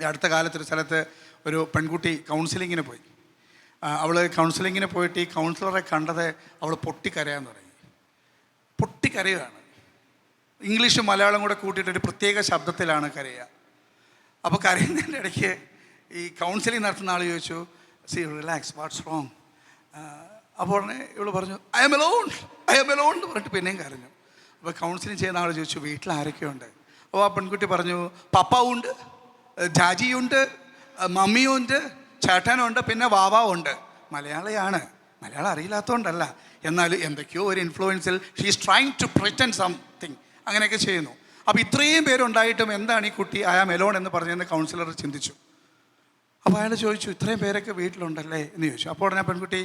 ഈ അടുത്ത കാലത്തൊരു സ്ഥലത്ത് ഒരു പെൺകുട്ടി കൗൺസിലിങ്ങിന് പോയി. അവൾ കൗൺസിലിങ്ങിന് പോയിട്ട് ഈ കൗൺസിലറെ കണ്ടത് അവൾ പൊട്ടിക്കരയാന്ന് തുടങ്ങി. പൊട്ടിക്കരയാണ്. ഇംഗ്ലീഷും മലയാളം കൂടെ കൂട്ടിയിട്ടൊരു പ്രത്യേക ശബ്ദത്തിലാണ് കരയുക. അപ്പോൾ കരയുന്നതിൻ്റെ ഇടയ്ക്ക് ഈ കൗൺസിലിംഗ് നടത്തുന്ന ആൾ ചോദിച്ചു, സി റിലാക്സ്, വാട്ട്സ് റോങ്? അപ്പോൾ ഇവൾ പറഞ്ഞു, ഐ എം എലോൺ എന്ന് പറഞ്ഞിട്ട് പിന്നെയും കരഞ്ഞു. അപ്പോൾ കൗൺസിലിംഗ് ചെയ്യുന്ന ആൾ ചോദിച്ചു, വീട്ടിൽ ആരൊക്കെയുണ്ട്? അപ്പോൾ ആ പെൺകുട്ടി പറഞ്ഞു, പപ്പാവുണ്ട്, ജാജിയുണ്ട്, മമ്മിയുണ്ട്, ചേട്ടനുണ്ട്, പിന്നെ വാവാവുണ്ട്. മലയാളിയാണ്, മലയാളം അറിയില്ലാത്തതുകൊണ്ടല്ല, എന്നാലും എന്തൊക്കെയോ ഒരു ഇൻഫ്ലുവൻസിൽ she is trying to pretend something, അങ്ങനെയൊക്കെ ചെയ്യുന്നു. അപ്പോൾ ഇത്രയും പേരുണ്ടായിട്ടും എന്താണ് ഈ കുട്ടി ഐ ആം എലോൺ എന്ന് പറഞ്ഞതെന്ന് കൗൺസിലർ ചിന്തിച്ചു. അപ്പോൾ അയാൾ ചോദിച്ചു, ഇത്രയും പേരൊക്കെ വീട്ടിലുണ്ടല്ലേ എന്ന് ചോദിച്ചു. അപ്പോൾ ഉടനെ പെൺകുട്ടി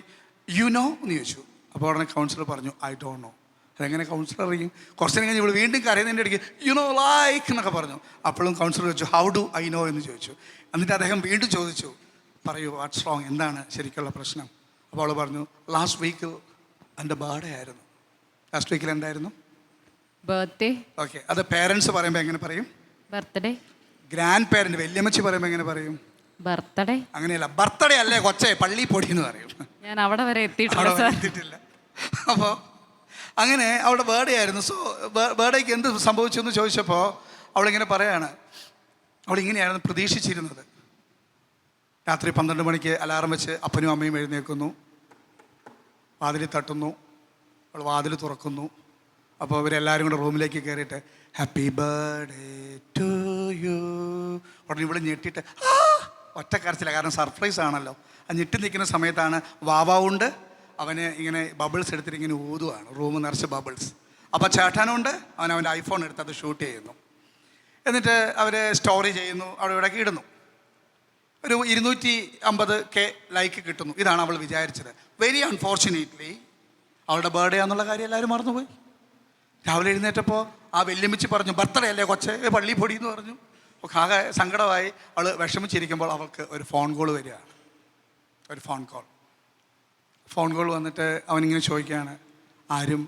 യു നോ എന്ന് ചോദിച്ചു. അപ്പോൾ ഉടനെ കൗൺസിലർ പറഞ്ഞു, ഐ ഡോണ്ട് നോ. അതെങ്ങനെ കൗൺസിലർ അറിയും? കുറച്ച് കഴിഞ്ഞ് ഇവൾ വീണ്ടും കരയുന്നതിൻ്റെ ഇടയ്ക്ക് യു നോ ലൈക്ക് എന്നൊക്കെ പറഞ്ഞു. അപ്പോഴും കൗൺസിലർ ചോദിച്ചു, ഹൗ ഡു ഐ നോ എന്ന് ചോദിച്ചു. എന്നിട്ട് അദ്ദേഹം വീണ്ടും ചോദിച്ചു, പറയൂ, വാട്ട്സ് റോങ്, എന്താണ് ശരിക്കുള്ള പ്രശ്നം? അപ്പോൾ അവൾ പറഞ്ഞു, ലാസ്റ്റ് വീക്കിൽ എൻ്റെ ബർത്ത്ഡേ ആയിരുന്നു. ലാസ്റ്റ് വീക്കിൽ എന്തായിരുന്നു? ബർത്ത്ഡേ. ഓക്കെ, അത് പേരൻസ് പറയുമ്പോൾ എങ്ങനെ പറയും? ബർത്ത്ഡേ. ഗ്രാൻഡ് പേരൻറ്റ്, വല്യമ്മച്ചി പറയുമ്പോൾ എങ്ങനെ പറയും? ബർത്ത്ഡേ. അങ്ങനെയല്ല, ബർത്ത്ഡേ അല്ലേ കൊച്ചേ, പള്ളി പൊടി എന്ന് പറയും. ഞാൻ അവിടെ വരെ എത്തിയിട്ടില്ല. അപ്പോൾ അങ്ങനെ അവളുടെ ബർത്ത്ഡേ ആയിരുന്നു. സോ ബർത്ത്ഡേക്ക് എന്ത് സംഭവിച്ചു എന്ന് ചോദിച്ചപ്പോൾ അവളിങ്ങനെ പറയാണ്, അവളിങ്ങനെയായിരുന്നു പ്രതീക്ഷിച്ചിരുന്നത്. രാത്രി 12 മണിക്ക് അലാറം വെച്ച് അപ്പനും അമ്മയും എഴുന്നേൽക്കുന്നു, വാതിൽ തട്ടുന്നു, അവൾ വാതിൽ തുറക്കുന്നു. അപ്പോൾ ഇവരെല്ലാവരും കൂടെ റൂമിലേക്ക് കയറിയിട്ട് ഹാപ്പി ബർത്ത്ഡേ ടു യു. ഉടനെ ഇവിടെ ഞെട്ടിയിട്ട് ഒറ്റ കരച്ചില്ല, കാരണം സർപ്രൈസ് ആണല്ലോ. ആ ഞെട്ടി നിൽക്കുന്ന സമയത്താണ് വാവാവുണ്ട്, അവന് ഇങ്ങനെ ബബിൾസ് എടുത്തിട്ട് ഇങ്ങനെ ഊതുവാണ്, റൂം നിറച്ച് ബബിൾസ്. അപ്പോൾ ചേട്ടാനുണ്ട്, അവൻ്റെ ഐഫോൺ എടുത്ത് അത് ഷൂട്ട് ചെയ്യുന്നു. എന്നിട്ട് അവർ സ്റ്റോറി ചെയ്യുന്നു, അവിടെ ഇവിടേക്ക് ഇടുന്നു. ഒരു 250K ലൈക്ക് കിട്ടുന്നു. ഇതാണ് അവൾ വിചാരിച്ചത്. വെരി അൺഫോർച്ചുനേറ്റ്ലി അവളുടെ ബർത്ത്ഡേ ആണെന്നുള്ള കാര്യം എല്ലാവരും മറന്നുപോയി. രാവിലെ എഴുന്നേറ്റപ്പോൾ ആ വെല്ലുമിച്ച് പറഞ്ഞു, ബർത്ത്ഡേ അല്ലേ കൊച്ചേ, പള്ളി പൊടി എന്ന് പറഞ്ഞു. അപ്പോൾ ആകെ സങ്കടമായി. അവൾ വിഷമിച്ചിരിക്കുമ്പോൾ അവൾക്ക് ഒരു ഫോൺ കോൾ വരികയാണ്. ഒരു ഫോൺ കോൾ വന്നിട്ട് അവനിങ്ങനെ ചോദിക്കുകയാണ്, ആരും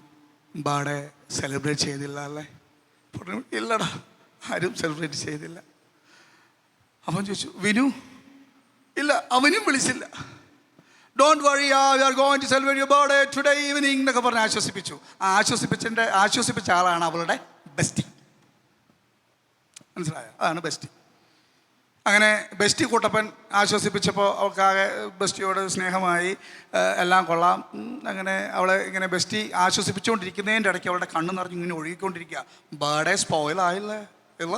ബർത്ത്ഡേ സെലിബ്രേറ്റ് ചെയ്തില്ല അല്ലേ? ഇല്ലടാ, ആരും സെലിബ്രേറ്റ് ചെയ്തില്ല. അവൻ ചോദിച്ചു, വിനു? ഇല്ല, അവനും വിളിച്ചില്ല. Don't worry, we are going to celebrate your birthday today evening എന്നൊക്കെ പറഞ്ഞ് ആശ്വസിപ്പിച്ചു. ആശ്വസിപ്പിച്ച ആളാണ് അവളുടെ ബെസ്റ്റി. മനസ്സിലായോ? അതാണ് ബെസ്റ്റി. അങ്ങനെ ബെസ്റ്റി കൂട്ടപ്പൻ ആശ്വസിപ്പിച്ചപ്പോൾ അവൾക്കാകെ ബെസ്റ്റിയോട് സ്നേഹമായി, എല്ലാം കൊള്ളാം. അങ്ങനെ അവളെ ഇങ്ങനെ ബെസ്റ്റി ആശ്വസിപ്പിച്ചുകൊണ്ടിരിക്കുന്നതിൻ്റെ ഇടയ്ക്ക് അവളുടെ കണ്ണ് നിറഞ്ഞ് ഇങ്ങനെ ഒഴുകിക്കൊണ്ടിരിക്കുക. ബർത്ത്ഡേ സ്പോയിലായില്ലേ ഇല്ല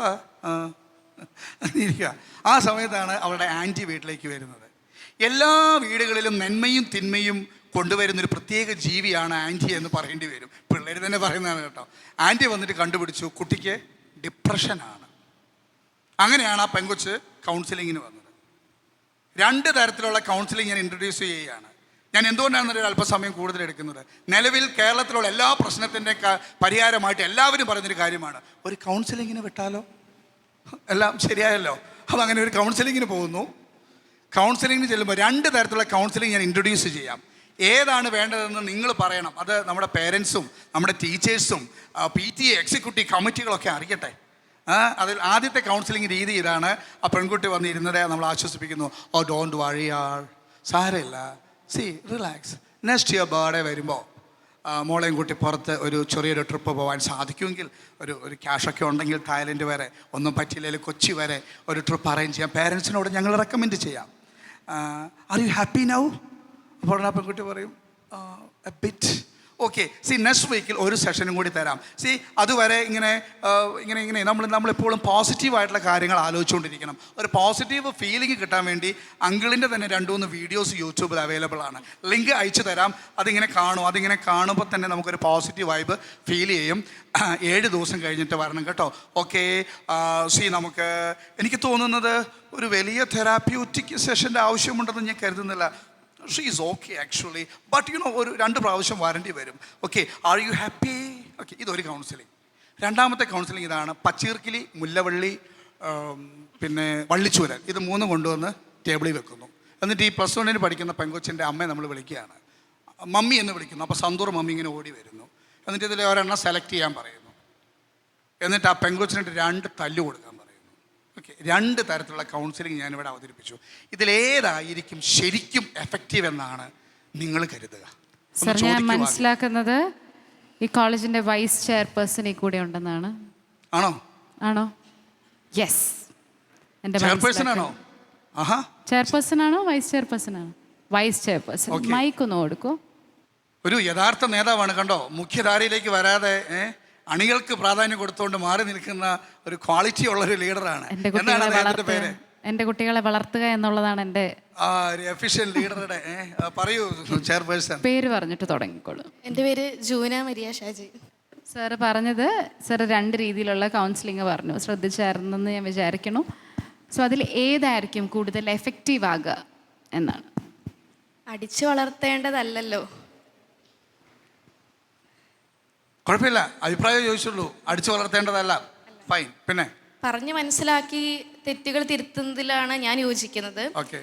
ഇരിക്കുക. ആ സമയത്താണ് അവളുടെ ആൻറ്റി വീട്ടിലേക്ക് വരുന്നത്. എല്ലാ വീടുകളിലും നന്മയും തിന്മയും കൊണ്ടുവരുന്നൊരു പ്രത്യേക ജീവിയാണ് ആൻറ്റി എന്ന് പറയേണ്ടി വരും. പിള്ളേർ തന്നെ പറയുന്നതാണ് കേട്ടോ. ആൻറ്റി വന്നിട്ട് കണ്ടുപിടിച്ചു കുട്ടിക്ക് ഡിപ്രഷനാണ്. അങ്ങനെയാണ് ആ പെങ്കൊച്ച് കൗൺസിലിങ്ങിന് വന്നത്. 2 തരത്തിലുള്ള കൗൺസിലിംഗ് ഞാൻ ഇൻട്രൊഡ്യൂസ് ചെയ്യുകയാണ്. ഞാൻ എന്തുകൊണ്ടാണ് ഒരു അല്പസമയം കൂടുതൽ എടുക്കുന്നത്? നിലവിൽ കേരളത്തിലുള്ള എല്ലാ പ്രശ്നത്തിൻ്റെ പരിഹാരമായിട്ട് എല്ലാവരും പറയുന്നൊരു കാര്യമാണ്, ഒരു കൗൺസിലിങ്ങിന് വിട്ടാലോ, എല്ലാം ശരിയായല്ലോ. അപ്പോൾ അങ്ങനെ ഒരു കൗൺസിലിങ്ങിന് പോകുന്നു. കൗൺസിലിങ്ങിന് ചെല്ലുമ്പോൾ 2 തരത്തിലുള്ള കൗൺസിലിംഗ് ഞാൻ ഇൻട്രൊഡ്യൂസ് ചെയ്യാം. ഏതാണ് വേണ്ടതെന്ന് നിങ്ങൾ പറയണം. അത് നമ്മുടെ പേരൻസും നമ്മുടെ ടീച്ചേഴ്സും PTA എക്സിക്യൂട്ടീവ് കമ്മിറ്റികളൊക്കെ അറിയട്ടെ. അതിൽ ആദ്യത്തെ കൗൺസിലിംഗ് രീതി ഇതാണ്. ആ പെൺകുട്ടി വന്നിരുന്നത് നമ്മൾ ആശ്വസിപ്പിക്കുന്നു. ഓ ഡോണ്ട് വറി ആൾ, സാരമില്ല, C relax, next year birthday വരുമ്പോൾ മോളെയും കൂട്ടി പുറത്ത് ഒരു ചെറിയൊരു ട്രിപ്പ് പോകാൻ സാധിക്കുമെങ്കിൽ ഒരു ക്യാഷൊക്കെ ഉണ്ടെങ്കിൽ തായ്ലൻഡ് വരെ, ഒന്നും പറ്റിയില്ലെങ്കിൽ കൊച്ചി വരെ ഒരു ട്രിപ്പ് അറേഞ്ച് ചെയ്യാം. പേരൻസിനോട് ഞങ്ങൾ റെക്കമെൻഡ് ചെയ്യാം. Are you happy now? അപ്പോൾ ആ പെൺകുട്ടി പറയും A bit. Okay, C next വീക്കിൽ ഒരു സെഷനും കൂടി തരാം. സി അതുവരെ ഇങ്ങനെ നമ്മളെപ്പോഴും പോസിറ്റീവായിട്ടുള്ള കാര്യങ്ങൾ ആലോചിച്ചുകൊണ്ടിരിക്കണം. ഒരു പോസിറ്റീവ് ഫീലിംഗ് കിട്ടാൻ വേണ്ടി അങ്കിളിൻ്റെ തന്നെ 2-3 വീഡിയോസ് യൂട്യൂബിൽ അവൈലബിൾ ആണ്. ലിങ്ക് അയച്ചു തരാം. അതിങ്ങനെ കാണുമ്പോൾ തന്നെ നമുക്കൊരു പോസിറ്റീവ് വൈബ് ഫീൽ ചെയ്യും. 7 ദിവസം കഴിഞ്ഞിട്ട് വരണം കേട്ടോ. ഓക്കെ, സി എനിക്ക് തോന്നുന്നത് ഒരു വലിയ തെറാപ്യൂട്ടിക് സെഷൻ്റെ ആവശ്യമുണ്ടെന്ന് ഞാൻ കരുതുന്നില്ല. She is okay actually, but ഒരു 2 പ്രാവശ്യം വരേണ്ടി വരും. Okay, are you happy? Okay, ഇതൊരു കൗൺസിലിംഗ്. 2ാമത്തെ കൗൺസിലിംഗ് ഇതാണ്. പച്ചീർക്കിലി, മുല്ലവള്ളി, പിന്നെ വള്ളിച്ചൂരൻ, ഇത് 3 കൊണ്ടുവന്ന് ടേബിളിൽ വെക്കുന്നു. എന്നിട്ട് ഈ +1 പഠിക്കുന്ന പെങ്കൊച്ചിൻ്റെ അമ്മയെ നമ്മൾ വിളിക്കുകയാണ്, മമ്മി എന്ന് വിളിക്കുന്നു. അപ്പോൾ സന്തൂർ മമ്മി ഇങ്ങനെ ഓടി വരുന്നു. എന്നിട്ട് ഇതിൽ ഒരെണ്ണം സെലക്ട് ചെയ്യാൻ പറയുന്നു. എന്നിട്ട് ആ പെങ്കൊച്ചിനായിട്ട് 2 തല്ല് കൊടുക്കാൻ പറയുന്നു. ഓക്കെ, 2 തരത്തിലുള്ള കൗൺസിലിംഗ് ഞാനിവിടെ അവതരിപ്പിച്ചു. ഇതിലേതായിരിക്കും ശരിക്കും എഫക്റ്റീവ് എന്നാണ് നിങ്ങൾ കരുതുക? സർ, ഞാൻ മനസ്സിലാക്കുന്നത് ഈ കോളേജിന്റെ വൈസ് ചെയർപേഴ്സൺ ഈ കൂടെ ഉണ്ടെന്നാണ്. ആണോ? യെസ്. എൻ്റെ ചെയർപേഴ്സൺ ആണോ? ആഹാ, ചെയർപേഴ്സൺ ആണോ വൈസ് ചെയർപേഴ്സൺ ആണോ? Vice chairperson. മൈക്ക് ഒന്ന് കൊടുക്കൂ. ഒരു യഥാർത്ഥ നേതാവാണ്. കണ്ടോ, മുഖ്യധാരയിലേക്ക് വരാതെ അണികൾക്ക് പ്രാധാന്യം കൊടുത്തുകൊണ്ട് മാറി നിൽക്കുന്ന ഒരു ക്വാളിറ്റി ഉള്ള ഒരു ലീഡറാണ്. എന്താണ് അദ്ദേഹത്തിന്റെ പേര്? എൻ്റെ കുട്ടികളെ വളർത്തുക എന്നുള്ളതാണ് എൻ്റെ എഫിഷ്യന്റ് ലീഡറുടെ. പറയൂ ചെയർപേഴ്സൺ. പേര് പറഞ്ഞിട്ട് തുടങ്ങിക്കോളൂ. എൻ്റെ പേര് ജൂന മരിയ ഷാജി. സാറ് പറഞ്ഞത്, സാർ 2 രീതിയിലുള്ള കൗൺസിലിംഗ് പറഞ്ഞു, ശ്രദ്ധിച്ചായിരുന്നെന്ന് ഞാൻ വിചാരിക്കുന്നു. സോ അതിൽ ഏതായിരിക്കും കൂടുതൽ എഫക്റ്റീവ് ആകുക എന്നാണ്? അടിച്ചു വളർത്തേണ്ടതല്ലല്ലോ. കുഴപ്പമില്ല, അഭിപ്രായം ചോദിച്ചുള്ളൂ. അടിച്ചു വളർത്തേണ്ടതല്ല, ഫൈൻ. പിന്നെ പറഞ്ഞ് മനസ്സിലാക്കി തെറ്റുകൾ തിരുത്തുന്നതിലാണ് ഞാൻ യോജിക്കുന്നത്. ഓക്കെ.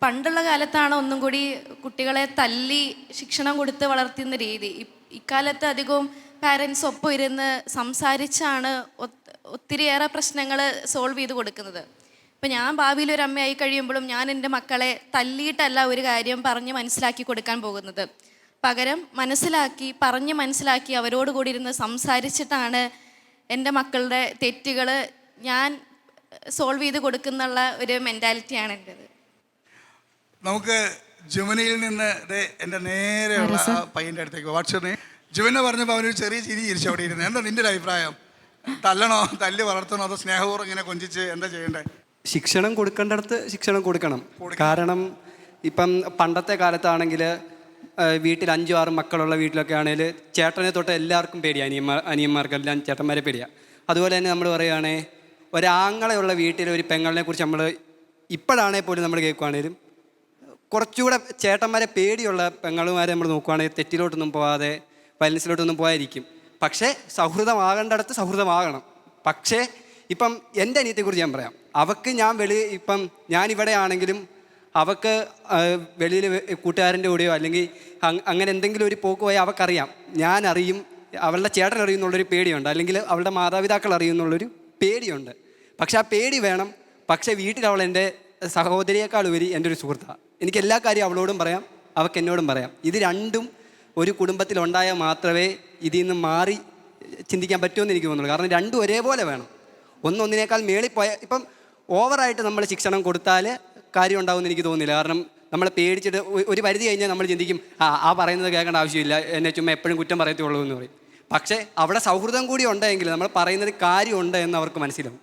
പണ്ടുള്ള കാലത്താണ് ഒന്നും കൂടി കുട്ടികളെ തല്ലി ശിക്ഷണം കൊടുത്ത് വളർത്തുന്ന രീതി. ഇക്കാലത്ത് അധികവും പാരൻസ് ഒപ്പം ഇരുന്ന് സംസാരിച്ചാണ് ഒത്തിരിയേറെ പ്രശ്നങ്ങൾ സോൾവ് ചെയ്ത് കൊടുക്കുന്നത്. ഇപ്പം ഞാൻ ഭാവിയിൽ ഒരു അമ്മയായി കഴിയുമ്പോഴും ഞാൻ എൻ്റെ മക്കളെ തല്ലിയിട്ടല്ല ഒരു കാര്യം പറഞ്ഞ് മനസ്സിലാക്കി കൊടുക്കാൻ പോകുന്നത്. പകരം പറഞ്ഞ് മനസ്സിലാക്കി അവരോട് കൂടി ഇരുന്ന് സംസാരിച്ചിട്ടാണ് എൻ്റെ മക്കളുടെ തെറ്റുകൾ ഞാൻ സോൾവ് ചെയ്ത് കൊടുക്കുന്നുള്ള ഒരു മെൻറ്റാലിറ്റിയാണ് എൻ്റെത്. നമുക്ക് ജുമനയിൽ നിന്ന് എൻ്റെ നേരെയുള്ള പയ്യൻ്റെ അടുത്തേക്ക് വാട്സപ്പ്. ജുമന പറഞ്ഞപ്പോൾ അവനൊരു ചെറിയ ചിരി ചിരിച്ചു അവിടെ ഇരുന്ന്. എന്താ നിൻ്റെ ഒരു അഭിപ്രായം? തല്ലി വളർത്തണോ അതോ സ്നേഹപൂർവ്വം ഇങ്ങനെ കൊഞ്ചിച്ച് എന്താ ചെയ്യണ്ടേ? ശിക്ഷണം കൊടുക്കേണ്ടടുത്ത് ശിക്ഷണം കൊടുക്കണം. കാരണം ഇപ്പം പണ്ടത്തെ കാലത്താണെങ്കിൽ വീട്ടിൽ 5-6 മക്കളുള്ള വീട്ടിലൊക്കെ ആണെങ്കിൽ ചേട്ടനെ തൊട്ട് എല്ലാവർക്കും പേടിയാണ്, അനിയന്മാർക്കെല്ലാം ചേട്ടന്മാരെ പേടിയാണ്. അതുപോലെ തന്നെ നമ്മൾ പറയുകയാണെങ്കിൽ ഒരാങ്ങളെയുള്ള വീട്ടിൽ ഒരു പെങ്ങളിനെ കുറിച്ച് നമ്മൾ ഇപ്പോഴാണെങ്കിൽ പോലും നമ്മൾ കേൾക്കുകയാണെങ്കിലും കുറച്ചുകൂടെ ചേട്ടന്മാരെ പേടിയുള്ള പെങ്ങളുമാരെ നമ്മൾ നോക്കുകയാണെങ്കിൽ തെറ്റിലോട്ടൊന്നും പോകാതെ വയലൻസിലോട്ടൊന്നും പോകാതിരിക്കും. പക്ഷേ സൗഹൃദമാകേണ്ടടുത്ത് സൗഹൃദമാകണം. പക്ഷേ ഇപ്പം എൻ്റെ അനിയത്തെക്കുറിച്ച് ഞാൻ പറയാം. അവൾക്ക് ഇപ്പം ഞാനിവിടെ ആണെങ്കിലും അവൾക്ക് വെളിയിൽ കൂട്ടുകാരൻ്റെ കൂടെയോ അല്ലെങ്കിൽ അങ്ങനെ എന്തെങ്കിലും ഒരു പോക്ക് പോയാൽ അവൾക്കറിയാം, ഞാനറിയും, അവളുടെ ചേട്ടൻ അറിയുന്നുള്ളൊരു പേടിയുണ്ട്, അല്ലെങ്കിൽ അവളുടെ മാതാപിതാക്കൾ അറിയുന്നുള്ളൊരു പേടിയുണ്ട്. പക്ഷെ ആ പേടി വേണം. പക്ഷേ വീട്ടിൽ അവൾ എൻ്റെ സഹോദരിയേക്കാൾ ഉപരി എൻ്റെ ഒരു സുഹൃത്താണ്. എനിക്ക് എല്ലാ കാര്യവും അവളോടും പറയാം, അവൾക്ക് എന്നോടും പറയാം. ഇത് രണ്ടും ഒരു കുടുംബത്തിലുണ്ടായാൽ മാത്രമേ ഇതിൽ നിന്ന് മാറി ചിന്തിക്കാൻ പറ്റുമെന്ന് എനിക്ക് തോന്നുള്ളൂ. കാരണം രണ്ടും ഒരേപോലെ വേണം. ഒന്നൊന്നിനേക്കാൾ മേളിൽ പോയാൽ ഇപ്പം ഓവറായിട്ട് നമ്മൾ ശിക്ഷണം കൊടുത്താൽ കാര്യം ഉണ്ടാവുമെന്ന് എനിക്ക് തോന്നുന്നില്ല. കാരണം നമ്മളെ പേടിച്ചിട്ട് ഒരു പരിധി കഴിഞ്ഞാൽ നമ്മൾ ചിന്തിക്കും, ആ പറയുന്നത് കേൾക്കേണ്ട ആവശ്യമില്ല, എന്നെ ചുമ്മാ എപ്പോഴും കുറ്റം പറയത്തുള്ളൂ എന്ന് പറയും. പക്ഷേ അവിടെ സൗഹൃദം കൂടി ഉണ്ടെങ്കിൽ നമ്മൾ പറയുന്നത് കാര്യമുണ്ട് എന്ന് അവർക്ക് മനസ്സിലാവും.